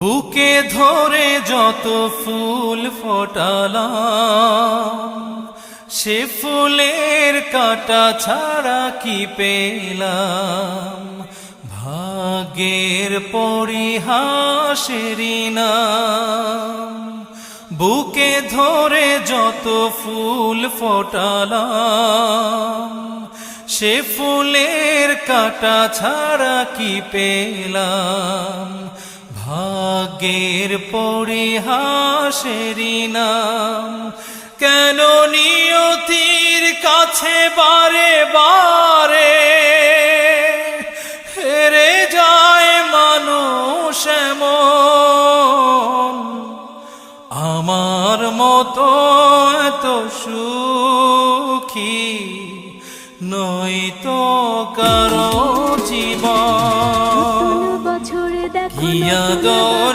বুকে ধরে যত ফুল ফোটালাম, সে ফুলের কাঁটা ছাড়া কি পেলাম। ভাগ্যের পরিহাসেরই নাম। বুকে ধরে যত ফুল ফোটালাম, সে ফুলের কাঁটা ছাড়া কি পেলাম। ভাগ্যের পরিহাসেরই নাম। কেন নিয়তির কাছে বারে বারে হেরে যায় মানুষ এমন। আমার মতো এত সুখী নয়তো কারো জীবন। বছর দেখো কি আদর